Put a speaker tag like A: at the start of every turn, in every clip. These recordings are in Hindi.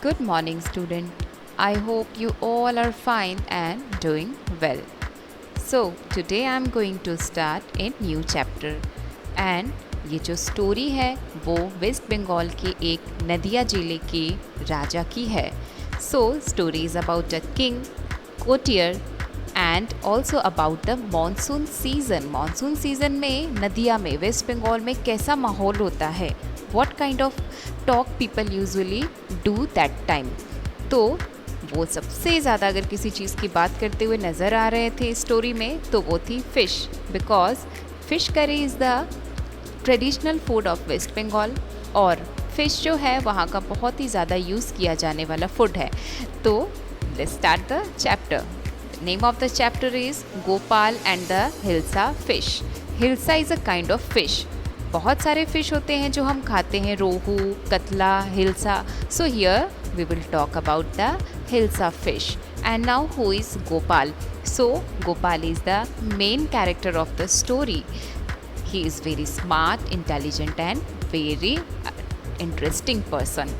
A: Good morning, student. I hope you all are fine and doing well. So, today I am going to start a new chapter. And ये जो स्टोरी है वो वेस्ट बंगाल के एक नदिया जिले के राजा की है. So, story is about a king, courtier and also about the monsoon season. Monsoon season में नदिया में वेस्ट बंगाल में कैसा माहौल होता है, what kind of talk people usually do that time. तो वो सबसे ज़्यादा अगर किसी चीज़ की बात करते हुए नज़र आ रहे थे स्टोरी में तो वो थी fish, because fish curry is the traditional food of West Bengal और फ़िश जो है वहाँ का बहुत ही ज़्यादा यूज़ किया जाने वाला फूड है. तो let's start the chapter. Name of the chapter is Gopal and the hilsa fish. Hilsa is a kind of fish. बहुत सारे फ़िश होते हैं जो हम खाते हैं, रोहू, कतला, hilsa. So here we will talk about the hilsa fish. And now who is Gopal? So Gopal is the main character of the story. He is very smart, intelligent and very interesting person.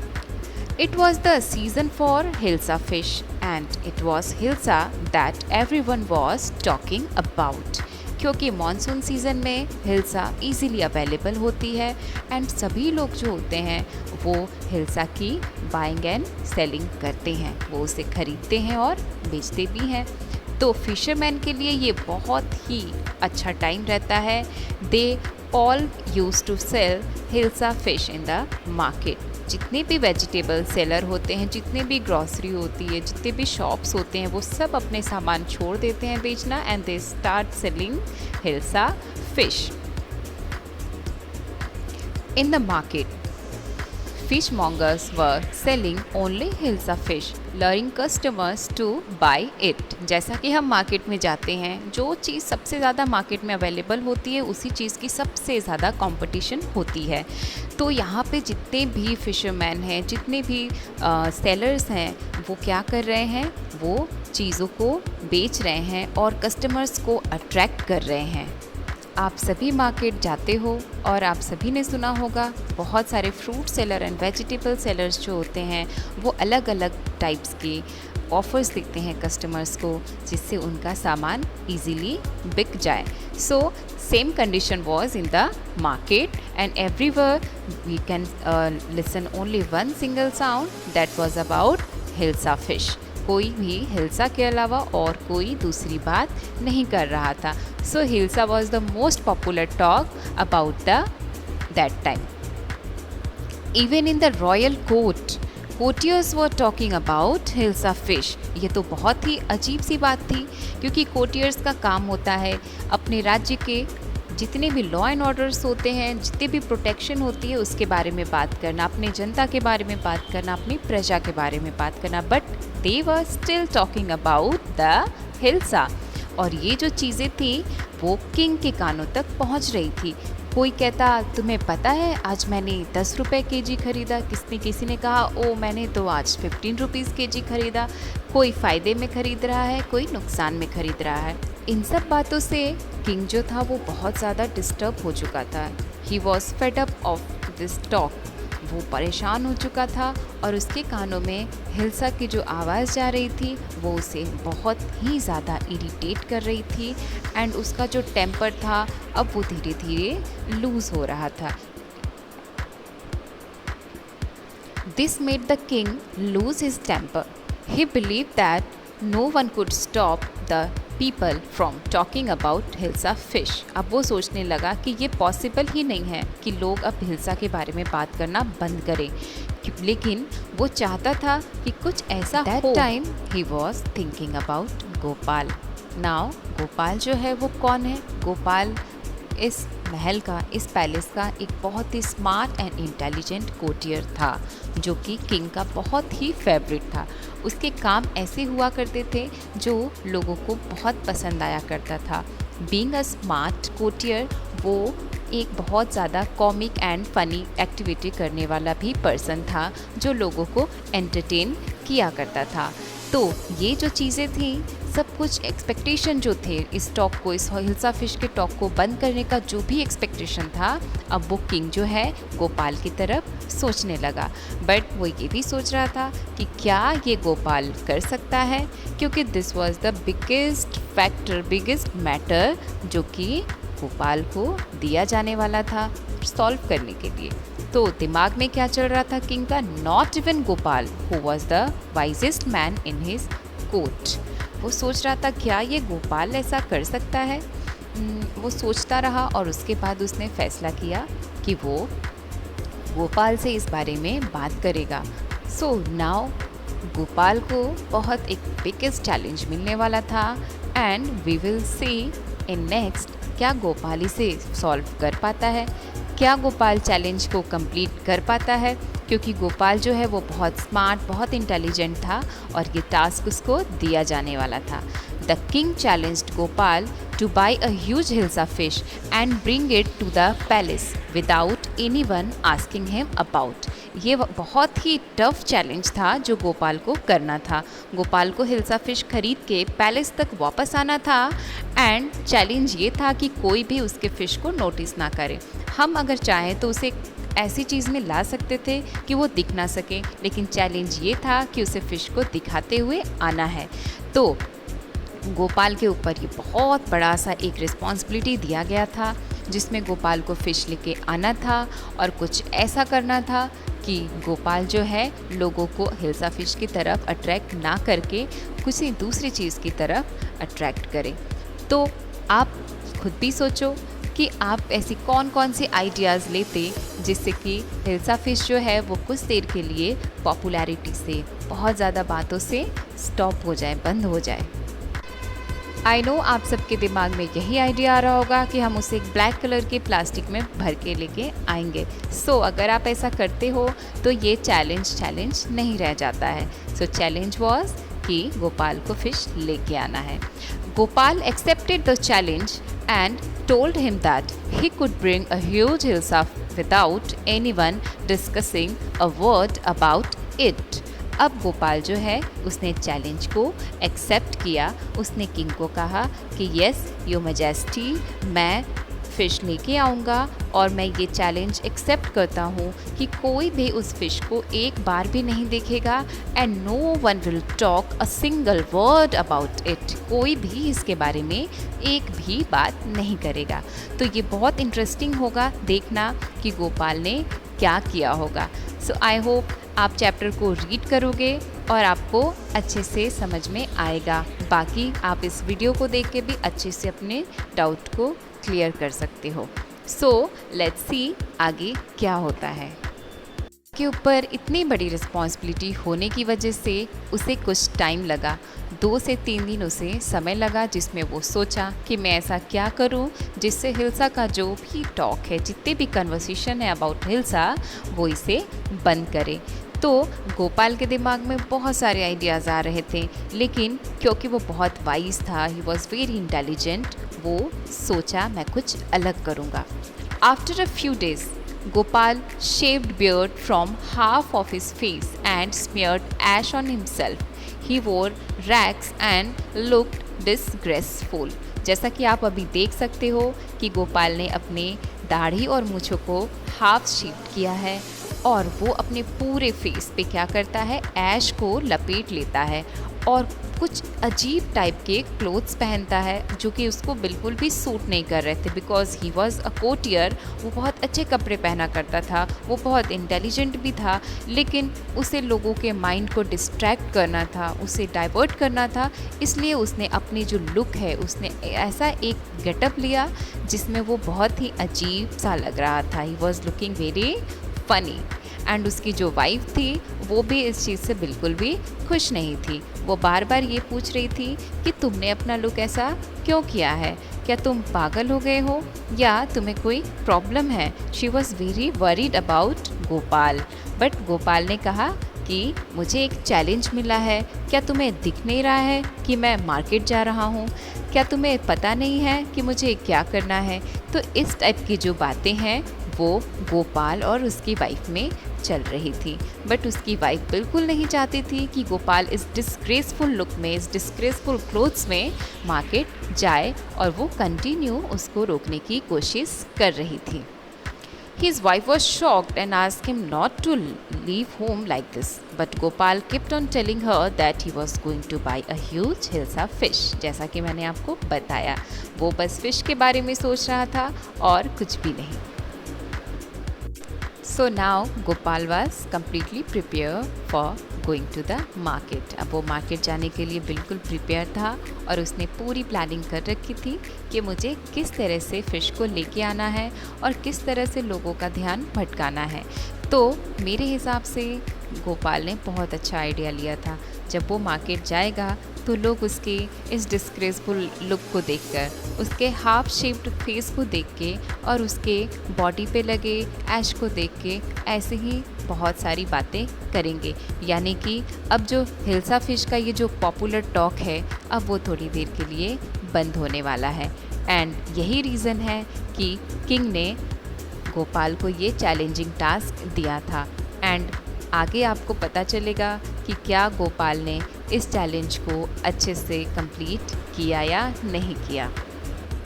A: It was the season for hilsa fish and it was hilsa that everyone was talking about. क्योंकि मॉनसून सीज़न में हिल्सा इजीली अवेलेबल होती है एंड सभी लोग जो होते हैं वो हिल्सा की बाइंग एंड सेलिंग करते हैं, वो उसे खरीदते हैं और बेचते भी हैं. तो फिशरमैन के लिए ये बहुत ही अच्छा टाइम रहता है. They all use to sell hilsa fish in the market. जितने भी वेजिटेबल सेलर होते हैं, जितने भी ग्रॉसरी होती है, जितने भी शॉप्स होते हैं, वो सब अपने सामान छोड़ देते हैं बेचना and they start selling hilsa fish in the market. Fishmongers were selling only hilsa fish, luring customers to buy it. जैसा कि हम मार्केट में जाते हैं, जो चीज़ सबसे ज़्यादा मार्केट में अवेलेबल होती है उसी चीज़ की सबसे ज़्यादा कंपटीशन होती है. तो यहाँ पे जितने भी फिशरमैन हैं, जितने भी सेलर्स हैं, वो क्या कर रहे हैं, वो चीज़ों को बेच रहे हैं और कस्टमर्स को अट्रैक्ट कर रहे हैं. आप सभी मार्केट जाते हो और आप सभी ने सुना होगा बहुत सारे fruit seller and vegetable sellers जो होते हैं वो अलग अलग टाइप्स के ऑफ़र्स देते हैं कस्टमर्स को जिससे उनका सामान इजीली बिक जाए. So same condition was in the market and everywhere we can listen only one single sound that was about hilsa fish. कोई भी हिल्सा के अलावा और कोई दूसरी बात नहीं कर रहा था. So hilsa was the most popular talk about the that time. Even in the royal court courtiers were talking about hilsa fish. ये तो बहुत ही अजीब सी बात थी क्योंकि कोर्टियर्स का काम होता है अपने राज्य के जितने भी लॉ एंड ऑर्डर्स होते हैं, जितने भी प्रोटेक्शन होती है उसके बारे में बात करना, अपने जनता के बारे में बात करना, अपनी प्रजा के बारे में बात करना. But they were still talking about the hilsa. और ये जो चीज़ें थी वो किंग के कानों तक पहुंच रही थी. कोई कहता तुम्हें पता है आज मैंने 10 रुपये केजी खरीदा. किसी ने कहा ओ मैंने तो आज 15 रुपीज़ केजी खरीदा. कोई फ़ायदे में ख़रीद रहा है, कोई नुकसान में ख़रीद रहा है. इन सब बातों से किंग जो था वो बहुत ज़्यादा डिस्टर्ब हो चुका था. He was fed up of this talk. वो परेशान हो चुका था और उसके कानों में हिल्सा की जो आवाज़ जा रही थी वो उसे बहुत ही ज़्यादा इरिटेट कर रही थी एंड उसका जो टेम्पर था अब वो धीरे धीरे लूज़ हो रहा था. This made the king lose his temper. He believe that no one could stop the people from talking about hilsa fish. अब वो सोचने लगा कि ये पॉसिबल ही नहीं है कि लोग अब हिल्सा के बारे में बात करना बंद करें, लेकिन वो चाहता था कि कुछ ऐसा हो. That time he was thinking about Gopal. Now Gopal जो है वो कौन है? गोपाल इस महल का, इस पैलेस का एक बहुत ही स्मार्ट एंड इंटेलिजेंट कोर्टियर था जो कि किंग का बहुत ही फेवरेट था. उसके काम ऐसे हुआ करते थे जो लोगों को बहुत पसंद आया करता था. बीइंग अ स्मार्ट कोर्टियर वो एक बहुत ज़्यादा कॉमिक एंड फ़नी एक्टिविटी करने वाला भी पर्सन था जो लोगों को एंटरटेन किया करता था. तो ये जो चीज़ें थी सब कुछ एक्सपेक्टेशन जो थे इस टॉक को, इस हिल्सा फिश के टॉक को बंद करने का जो भी एक्सपेक्टेशन था, अब वो किंग जो है गोपाल की तरफ सोचने लगा। बट वो ये भी सोच रहा था कि क्या ये गोपाल कर सकता है, क्योंकि this was the biggest factor, biggest matter जो कि गोपाल को दिया जाने वाला था सॉल्व करने के लिए। तो दिमाग में क्या चल रहा था किंग का? Not even Gopal who was the wisest man in his court. वो सोच रहा था क्या ये गोपाल ऐसा कर सकता है। वो सोचता रहा और उसके बाद उसने फैसला किया कि वो गोपाल से इस बारे में बात करेगा। सो नाउ गोपाल को बहुत एक बिगेस्ट चैलेंज मिलने वाला था and we will see in next क्या गोपाल इसे सॉल्व कर पाता है, क्या गोपाल चैलेंज को कंप्लीट कर पाता है, क्योंकि गोपाल जो है वो बहुत स्मार्ट, बहुत इंटेलिजेंट था और ये टास्क उसको दिया जाने वाला था। The king challenged Gopal to buy a huge hilsa fish and bring it to the palace without anyone asking him about। ये बहुत ही टफ चैलेंज था जो गोपाल को करना था। गोपाल को हिल्सा फिश खरीद के पैलेस तक वापस आना था एंड चैलेंज ये था कि कोई भी उसके फ़िश को नोटिस ना करे। हम अगर चाहें तो उसे ऐसी चीज़ में ला सकते थे कि वो दिख ना सके, लेकिन चैलेंज ये था कि उसे फ़िश को दिखाते हुए आना है। तो गोपाल के ऊपर ये बहुत बड़ा सा एक रिस्पॉन्सिबिलिटी दिया गया था जिसमें गोपाल को फ़िश लेके आना था और कुछ ऐसा करना था कि गोपाल जो है लोगों को हिल्सा फिश की तरफ अट्रैक्ट ना करके किसी दूसरी चीज़ की तरफ अट्रैक्ट करे। तो आप खुद भी सोचो कि आप ऐसी कौन कौन सी आइडियाज़ लेते जिससे कि हिल्सा फिश जो है वो कुछ देर के लिए पॉपुलैरिटी से, बहुत ज़्यादा बातों से स्टॉप हो जाए, बंद हो जाए। आई नो आप सबके दिमाग में यही आइडिया आ रहा होगा कि हम उसे एक ब्लैक कलर के प्लास्टिक में भर के लेके आएंगे। सो अगर आप ऐसा करते हो तो ये चैलेंज नहीं रह जाता है। सो चैलेंज वॉज कि गोपाल को फ़िश लेके आना है। Gopal accepted the challenge and told him that he could bring a huge hilsa without anyone discussing a word about it। अब गोपाल जो है उसने चैलेंज को एक्सेप्ट किया। उसने किंग को कहा कि यस योर मैजेस्टी, मैं फ़िश लेके आऊँगा और मैं ये चैलेंज एक्सेप्ट करता हूँ कि कोई भी उस फ़िश को एक बार भी नहीं देखेगा and no one will talk a single word about it. कोई भी इसके बारे में एक भी बात नहीं करेगा। तो ये बहुत इंटरेस्टिंग होगा देखना कि गोपाल ने क्या किया होगा। सो आई होप आप चैप्टर को रीड करोगे और आपको अच्छे से समझ में आएगा। बाकी आप इस वीडियो को देख के भी अच्छे से अपने डाउट को क्लियर कर सकते हो। सो लेट्स सी आगे क्या होता है। के ऊपर इतनी बड़ी रिस्पॉन्सिबिलिटी होने की वजह से उसे कुछ टाइम लगा, 2 से 3 दिन उसे समय लगा जिसमें वो सोचा कि मैं ऐसा क्या करूं जिससे हिल्सा का जो भी टॉक है, जितने भी कन्वर्सेशन है अबाउट हिल्सा, वो इसे बंद करे। तो गोपाल के दिमाग में बहुत सारे आइडियाज़ आ रहे थे, लेकिन क्योंकि वो बहुत वाइज था, ही वॉज वेरी इंटेलिजेंट, वो सोचा मैं कुछ अलग करूँगा। After a few days Gopal shaved beard from half of his face and smeared ash on himself. He wore rags and looked disgraceful. जैसा कि आप अभी देख सकते हो कि गोपाल ने अपने दाढ़ी और मूंछों को हाफ शेव किया है और वो अपने पूरे फेस पे क्या करता है, ऐश को लपेट लेता है और कुछ अजीब टाइप के क्लोथ्स पहनता है जो कि उसको बिल्कुल भी सूट नहीं कर रहे थे। बिकॉज ही वॉज अ कोटियर, वो बहुत अच्छे कपड़े पहना करता था, वो बहुत इंटेलिजेंट भी था, लेकिन उसे लोगों के माइंड को डिस्ट्रैक्ट करना था, उसे डाइवर्ट करना था। इसलिए उसने अपनी जो लुक है उसने ऐसा एक गेटअप लिया जिसमें वो बहुत ही अजीब सा लग रहा था। He was looking very funny and उसकी जो वाइफ थी वो भी इस चीज़ से बिल्कुल भी खुश नहीं थी। वो बार बार ये पूछ रही थी कि तुमने अपना लुक ऐसा क्यों किया है, क्या तुम पागल हो गए हो या तुम्हें कोई प्रॉब्लम है। She was very worried about Gopal. But Gopal ने कहा कि मुझे एक चैलेंज मिला है, क्या तुम्हें दिख नहीं रहा है कि मैं मार्केट जा रहा हूँ, क्या तुम्हें पता नहीं है कि मुझे क्या करना है। तो इस टाइप की जो बातें हैं वो गोपाल और उसकी वाइफ में चल रही थी। बट उसकी वाइफ बिल्कुल नहीं चाहती थी कि गोपाल इस डिस्ग्रेसफुल लुक में, इस डिस्ग्रेसफुल क्लोथ्स में मार्केट जाए, और वो कंटिन्यू उसको रोकने की कोशिश कर रही थी। His wife was shocked and asked him not to leave home like this. But Gopal kept on telling her that he was going to buy a huge Hilsa fish. जैसा कि मैंने आपको बताया, वो बस फिश के बारे में सोच रहा था और कुछ भी नहीं। So now Gopal was completely prepared for going to the market. अब वो मार्केट जाने के लिए बिल्कुल प्रिपेयर था और उसने पूरी प्लानिंग कर रखी थी कि मुझे किस तरह से फ़िश को लेके आना है और किस तरह से लोगों का ध्यान भटकाना है। तो मेरे हिसाब से गोपाल ने बहुत अच्छा आइडिया लिया था। जब वो मार्केट जाएगा तो लोग उसके इस डिस्ग्रेसफुल लुक को देखकर, उसके हाफ शेप्ड फेस को देख के और उसके बॉडी पे लगे ऐश को देख के ऐसे ही बहुत सारी बातें करेंगे। यानी कि अब जो हिल्सा फिश का ये जो पॉपुलर टॉक है, अब वो थोड़ी देर के लिए बंद होने वाला है। एंड यही रीज़न है कि किंग ने गोपाल को ये चैलेंजिंग टास्क दिया था। एंड आगे आपको पता चलेगा कि क्या गोपाल ने इस चैलेंज को अच्छे से कंप्लीट किया या नहीं किया।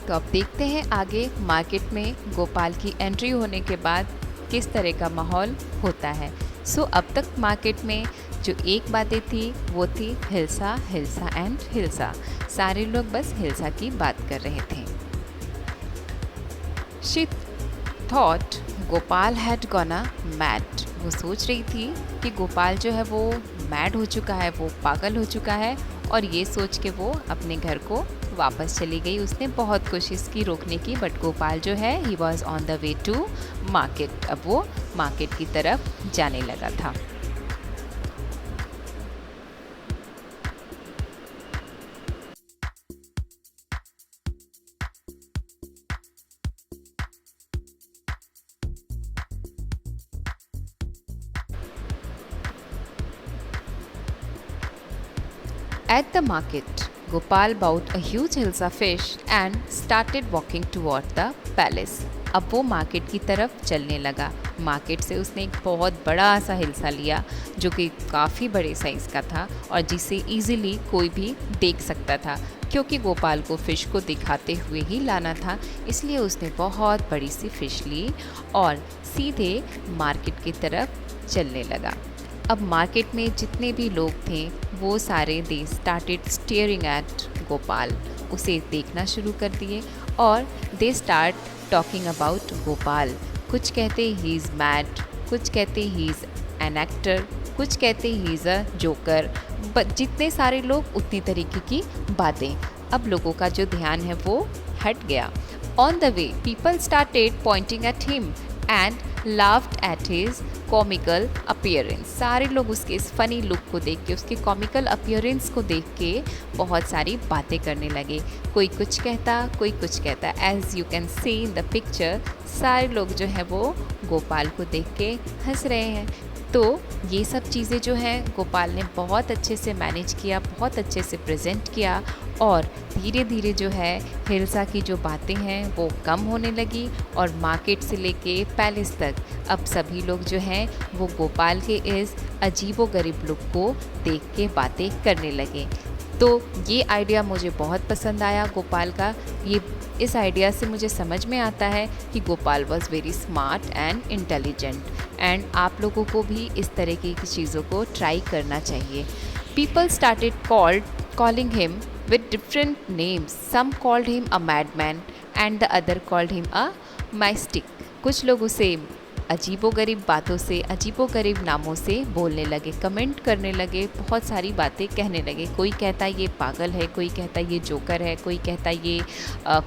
A: तो अब देखते हैं आगे मार्केट में गोपाल की एंट्री होने के बाद किस तरह का माहौल होता है। सो अब तक मार्केट में जो एक बातें थी वो थी हिल्सा, हिल्सा एंड हिल्सा। सारे लोग बस हिल्सा की बात कर रहे थे। She thought Gopal had gonna mad. वो सोच रही थी कि गोपाल जो है वो मैड हो चुका है, वो पागल हो चुका है, और ये सोच के वो अपने घर को वापस चली गई। उसने बहुत कोशिश की रोकने की, बट गोपाल जो है he was on the way to market. अब वो मार्केट की तरफ जाने लगा था। At the market, Gopal bought a huge hilsa fish and started walking toward the palace. अब वो मार्केट की तरफ चलने लगा। मार्केट से उसने एक बहुत बड़ा सा हिल्सा लिया जो कि काफ़ी बड़े साइज़ का था और जिसे इजीली कोई भी देख सकता था, क्योंकि गोपाल को फ़िश को दिखाते हुए ही लाना था। इसलिए उसने बहुत बड़ी सी फ़िश ली और सीधे मार्केट की तरफ चलने लगा। अब मार्केट में जितने भी लोग थे वो सारे they started staring at Gopal. उसे देखना शुरू कर दिए और they start talking about Gopal. कुछ कहते ही इज़ मैड, कुछ कहते ही इज़ एन एक्टर, कुछ कहते ही इज़ अ जोकर। जितने सारे लोग उतनी तरीके की बातें। अब लोगों का जो ध्यान है वो हट गया। On the way people started Poynting at him and laughed at his comical appearance. सारे लोग उसके इस फ़नी लुक को देख के, उसके कॉमिकल अपीयरेंस को देख के बहुत सारी बातें करने लगे। कोई कुछ कहता, कोई कुछ कहता। As you can see in the picture, सारे लोग जो है वो गोपाल को देख के हंस रहे हैं। तो ये सब चीज़ें जो हैं गोपाल ने बहुत अच्छे से मैनेज किया, बहुत अच्छे से प्रेजेंट किया और धीरे धीरे जो है हिल्सा की जो बातें हैं वो कम होने लगी और मार्केट से लेके पैलेस तक अब सभी लोग जो हैं वो गोपाल के इस अजीबोगरीब लुक को देख के बातें करने लगे। तो ये आइडिया मुझे बहुत पसंद आया गोपाल का। इस आइडिया से मुझे समझ में आता है कि Gopal was very smart and intelligent. And आप लोगों को भी इस तरह की चीज़ों को ट्राई करना चाहिए। People started calling him with different names. Some called him a madman and the other called him a mystic. कुछ लोग उसे अजीबोगरीब बातों से, अजीबोगरीब नामों से बोलने लगे, कमेंट करने लगे, बहुत सारी बातें कहने लगे। कोई कहता ये पागल है, कोई कहता ये जोकर है, कोई कहता ये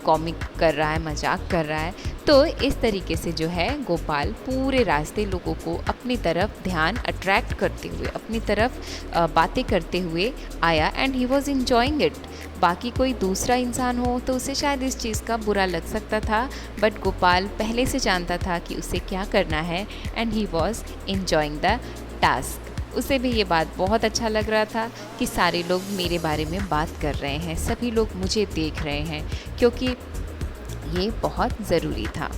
A: कॉमिक कर रहा है, मजाक कर रहा है। तो इस तरीके से जो है गोपाल पूरे रास्ते लोगों को अपनी तरफ ध्यान अट्रैक्ट करते हुए, अपनी तरफ बातें करते हुए आया and he was enjoying it. बाकी कोई दूसरा इंसान हो तो उसे शायद इस चीज़ का बुरा लग सकता था, बट गोपाल पहले से जानता था कि उसे क्या करना है and he was enjoying the task. उसे भी ये बात बहुत अच्छा लग रहा था कि सारे लोग मेरे बारे में बात कर रहे हैं, सभी लोग मुझे देख रहे हैं, क्योंकि ये बहुत ज़रूरी था।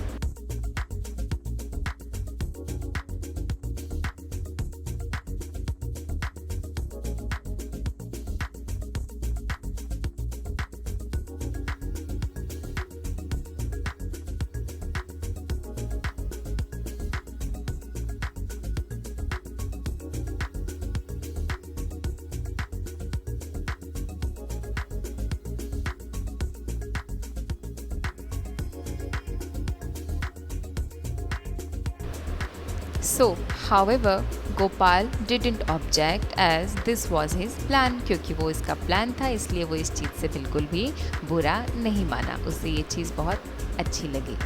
A: So, however, Gopal didn't object as this was his plan, क्योंकि वो इसका प्लान था, इसलिए वो इस चीज़ से बिल्कुल भी बुरा नहीं माना, उसे ये चीज़ बहुत अच्छी लगी।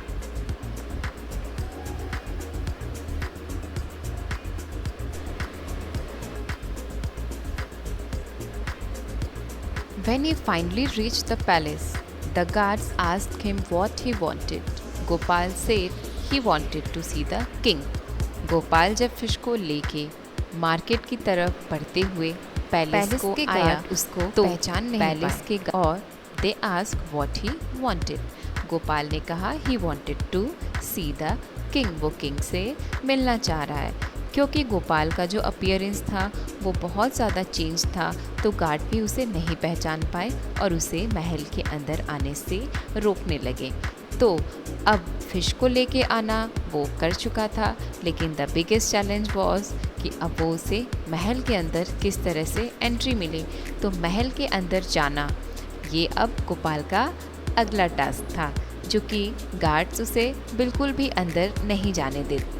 A: When he finally reached the palace, the guards asked him what he wanted. Gopal said he wanted to see the king. Gopal जब फिश को लेके मार्केट की तरफ बढ़ते हुए पैलेस को
B: के
A: आया,
B: गार्ड
A: उसको
B: तो
A: पहचान नहीं
B: पैलेस
A: पाए और they ask what he wanted. Gopal ने कहा he wanted to see the king, वो किंग से मिलना चाह रहा है। क्योंकि गोपाल का जो अपीयरेंस था वो बहुत ज़्यादा चेंज था, तो गार्ड भी उसे नहीं पहचान पाए और उसे महल के अंदर आने से रोकने लगे। तो अब फिश को लेके आना वो कर चुका था, लेकिन द बिगेस्ट चैलेंज वॉज कि अब वो उसे महल के अंदर किस तरह से एंट्री मिले। तो महल के अंदर जाना ये अब गोपाल का अगला टास्क था, जो कि गार्ड्स उसे बिल्कुल भी अंदर नहीं जाने देते,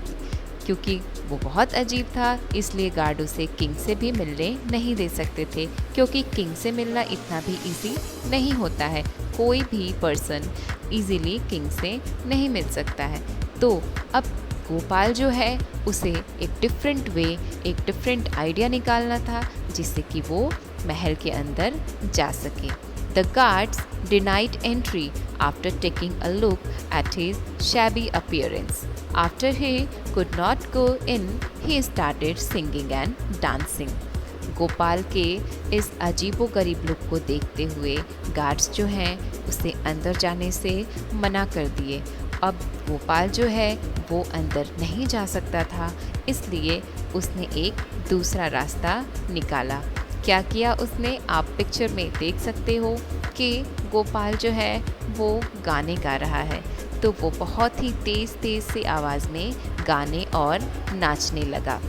A: क्योंकि वो बहुत अजीब था, इसलिए गार्ड उसे किंग से भी मिलने नहीं दे सकते थे, क्योंकि किंग से मिलना इतना भी इजी नहीं होता है, कोई भी पर्सन इजीली किंग से नहीं मिल सकता है। तो अब गोपाल जो है उसे एक डिफरेंट वे, एक डिफरेंट आइडिया निकालना था, जिससे कि वो महल के अंदर जा सके। The guards denied entry after taking a look at his shabby appearance. After he could not go in, he started singing and dancing. Gopal के इस अजीबोगरीब लुक को देखते हुए गार्ड्स जो हैं उसे अंदर जाने से मना कर दिए। अब गोपाल जो है वो अंदर नहीं जा सकता था, इसलिए उसने एक दूसरा रास्ता निकाला। क्या किया उसने, आप पिक्चर में देख सकते हो कि गोपाल जो है वो गाने गा रहा है, तो वो बहुत ही तेज़ तेज़ सी आवाज़ में गाने और नाचने लगा।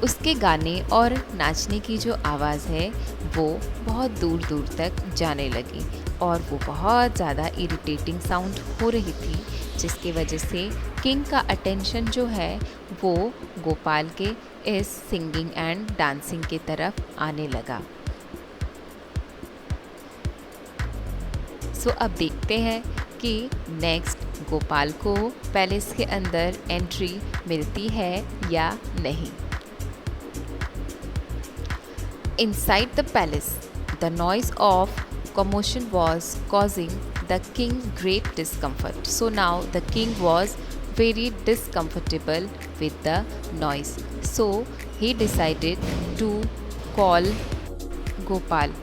A: उसके गाने और नाचने की जो आवाज़ है वो बहुत दूर दूर तक जाने लगी और वो बहुत ज़्यादा इरिटेटिंग साउंड हो रही थी, जिसकी वजह से किंग का अटेंशन जो है वो गोपाल के इस सिंगिंग एंड डांसिंग की तरफ आने लगा। सो अब देखते हैं कि नेक्स्ट गोपाल को पैलेस के अंदर एंट्री मिलती है या नहीं। Inside the palace, the noise of commotion was causing the king great discomfort. So now the king was very discomfortable with the noise. So he decided to call Gopal.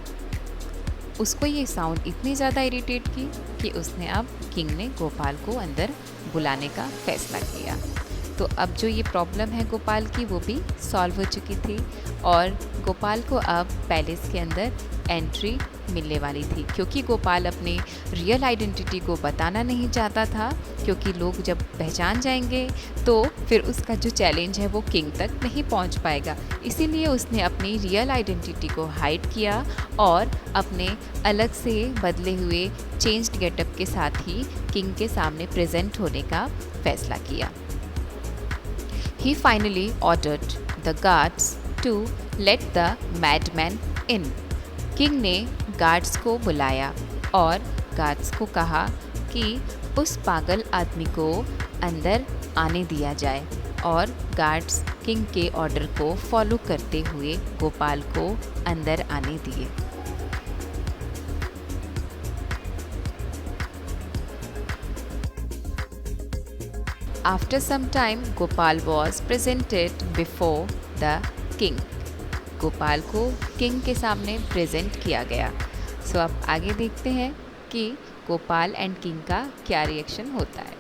A: उसको ये साउंड इतनी ज़्यादा इरिटेट की कि उसने अब किंग ने गोपाल को अंदर बुलाने का फैसला किया। तो अब जो ये प्रॉब्लम है गोपाल की वो भी सॉल्व हो चुकी थी और गोपाल को अब पैलेस के अंदर एंट्री मिलने वाली थी, क्योंकि गोपाल अपने रियल आइडेंटिटी को बताना नहीं चाहता था, क्योंकि लोग जब पहचान जाएंगे तो फिर उसका जो चैलेंज है वो किंग तक नहीं पहुंच पाएगा। इसीलिए उसने अपनी रियल आइडेंटिटी को हाइड किया और अपने अलग से बदले हुए चेंज्ड गेटअप के साथ ही किंग के सामने प्रेजेंट होने का फैसला किया। He finally ordered the guards to let the madman in. King ने गार्ड्स को बुलाया और गार्ड्स को कहा कि उस पागल आदमी को अंदर आने दिया जाए, और गार्ड्स किंग के ऑर्डर को फॉलो करते हुए गोपाल को अंदर आने दिए। After some time, Gopal was presented before the king. Gopal को किंग के सामने प्रेजेंट किया गया। सो अब आगे देखते हैं कि गोपाल एंड किंग का क्या रिएक्शन होता है।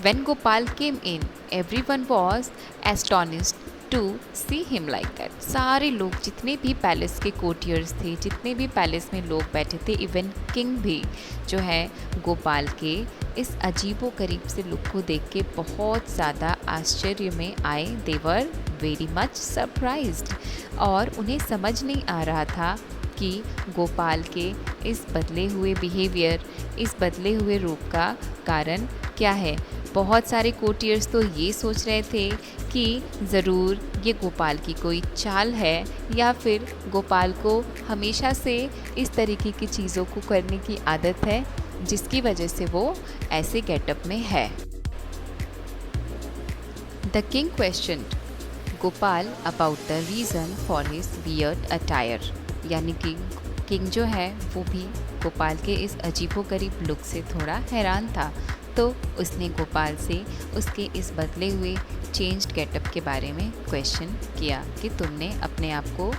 A: When Gopal came in, everyone was astonished to see him like that. सारे लोग, जितने भी पैलेस के कोर्टियर्स थे, जितने भी पैलेस में लोग बैठे थे, इवन किंग भी जो है गोपाल के इस अजीबो गरीब से लुक को देख के बहुत ज़्यादा आश्चर्य में आए। दे वर वेरी मच सरप्राइज्ड और उन्हें समझ नहीं आ रहा था कि गोपाल के इस बदले हुए बिहेवियर, इस बदले हुए रूप का कारण क्या है। बहुत सारे कोर्टियर्स तो ये सोच रहे थे कि ज़रूर ये गोपाल की कोई चाल है या फिर गोपाल को हमेशा से इस तरीके की चीज़ों को करने की आदत है जिसकी वजह से वो ऐसे गेटअप में है। The king questioned Gopal about the reason for his weird attire, यानी कि किंग जो है वो भी गोपाल के इस अजीबोगरीब लुक से थोड़ा हैरान था। तो उसने गोपाल से उसके इस बदले हुए चेंज्ड गेटअप के बारे में क्वेश्चन किया कि तुमने अपने आप को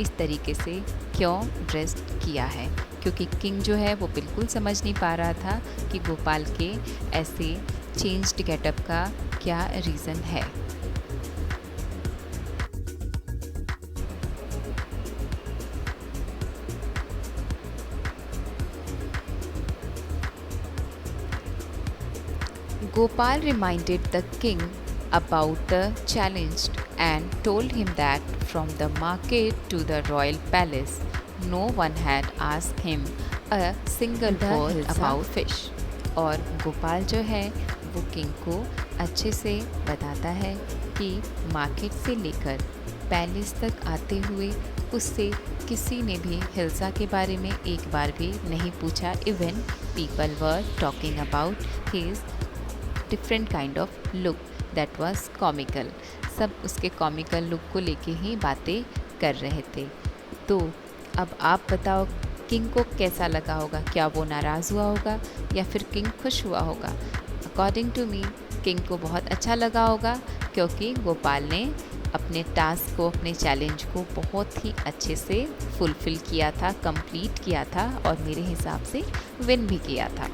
A: इस तरीके से क्यों ड्रेस्ड किया है, क्योंकि किंग जो है वो बिल्कुल समझ नहीं पा रहा था कि गोपाल के ऐसे चेंज्ड गेटअप का क्या रीज़न है। Gopal reminded the king about the challenge and told him that from the market to the royal palace, no one had asked him a single word about fish. और गोपाल जो है वो किंग को अच्छे से बताता है कि मार्केट से लेकर पैलेस तक आते हुए उससे किसी ने भी हिल्सा के बारे में एक बार भी नहीं पूछा। Even people were talking about his different kind of look that was comical. सब उसके कॉमिकल लुक को लेके ही बातें कर रहे थे। तो अब आप बताओ किंग को कैसा लगा होगा, क्या वो नाराज़ हुआ होगा या फिर किंग खुश हुआ होगा? अकॉर्डिंग टू मी किंग को बहुत अच्छा लगा होगा, क्योंकि गोपाल ने अपने टास्क को, अपने चैलेंज को बहुत ही अच्छे से फुलफ़िल किया था, कंप्लीट किया था और मेरे हिसाब से विन भी किया था।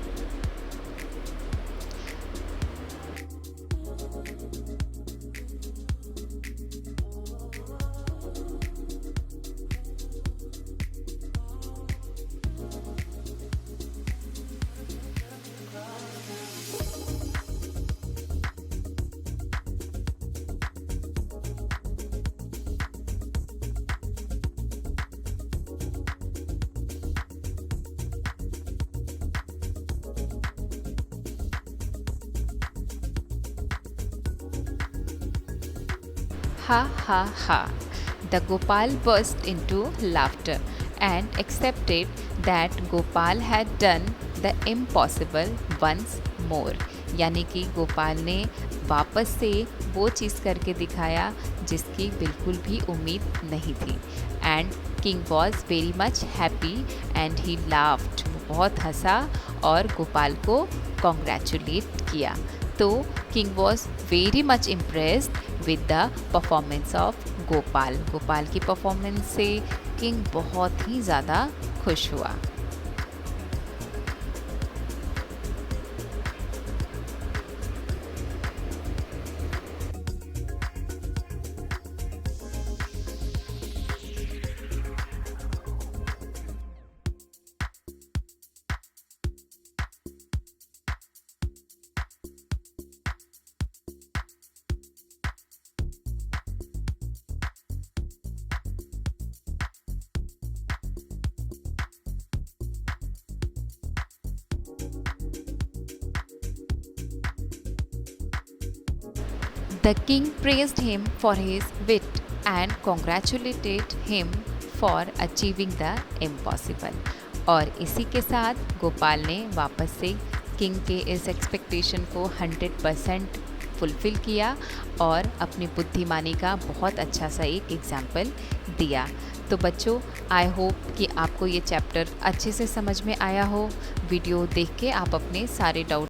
A: Ha ha ha. The Gopal burst into laughter and accepted that Gopal had done the impossible once more. यानी कि गोपाल ने वापस से वो चीज़ करके दिखाया जिसकी बिल्कुल भी उम्मीद नहीं थी। And king was very much happy and he laughed, वो बहुत हंसा और गोपाल को कॉन्ग्रेचुलेट किया। तो king was very much impressed with the performance of Gopal. Gopal की परफॉर्मेंस से किंग बहुत ही ज़्यादा खुश हुआ। The king praised him for his wit and congratulated him for achieving the impossible. और इसी के साथ गोपाल ने वापस से किंग के इस एक्सपेक्टेशन को 100% फुलफ़िल किया और अपनी बुद्धिमानी का बहुत अच्छा सा एक एग्जाम्पल दिया। तो बच्चों, आई होप कि आपको ये चैप्टर अच्छे से समझ में आया हो। वीडियो देख के आप अपने सारे डाउट